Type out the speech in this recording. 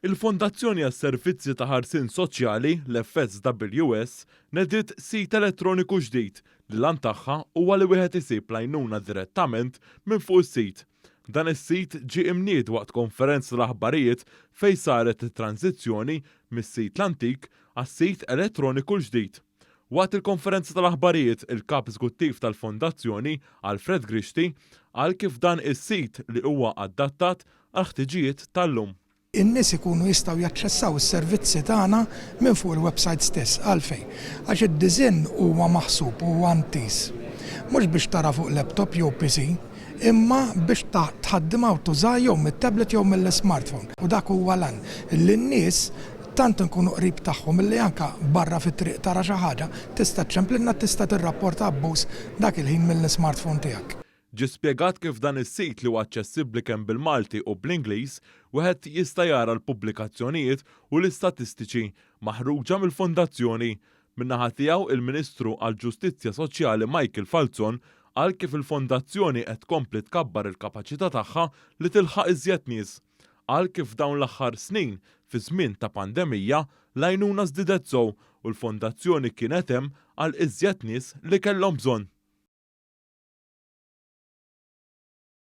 Il-Fondazzjoni għas-Servizzi ta' Ħarsien Soċjali l-FSWS nediet sit elettroniku ġdid li lan tagħha huwa li wieħed isib l-għajnuna direttament minn fuq is-sit. Dan is-sit ġie imnied waqt konferenza l-aħbarijiet fejn saret it-tranzizzjoni mis-sit l-antik għas-sit elettroniku l-ġdid. Waqt il-konferenza tal-aħbarijiet il-kap eżekuttiv tal-Fondazzjoni Alfred Grixti qal kif dan is-sit li huwa adattat għal ħtiġijiet tal-lum. In-nies ikunu jistgħu jaċċessaw is-servizzi tagħna minn fuq il-website stess għalfejn. Għax id-diżinn huwa maħsub huwa antis. Mhux biex tara fuq laptop jew PC, imma biex tħaddim tuża jew mit-tablet jew mill-smartphone. U dak huwa lan li n-nies tant nkunu qrib tagħhom milli anke barra fit-triq tara xi ħaġa tista' ċemplilna tista' tirrapporta abbuż dak il-ħin mill-smartphone tiegħek. Ġie spjegat kif dan is-sit li huwa aċċessibbli kemm bil-Malti u bl-Ingliż wieħed jista' jara l-pubblikazzjonijiet u l-istatistiċi maħruġa mill-Fondazzjoni. Min-naħa tiegħu il-Ministru għall-Ġustizzja Soċjali Michael Falzon qal kif il-Fondazzjoni qed tkompli tkabbar il-kapaċità tagħha li tilħaq iżjed nies. Qal kif dawn l-aħħar snin fi żmien ta' pandemija l-għajnuna żdiedet sew u l-Fondazzjoni kienet hemm għal iżjed nies li kellhom bżonn.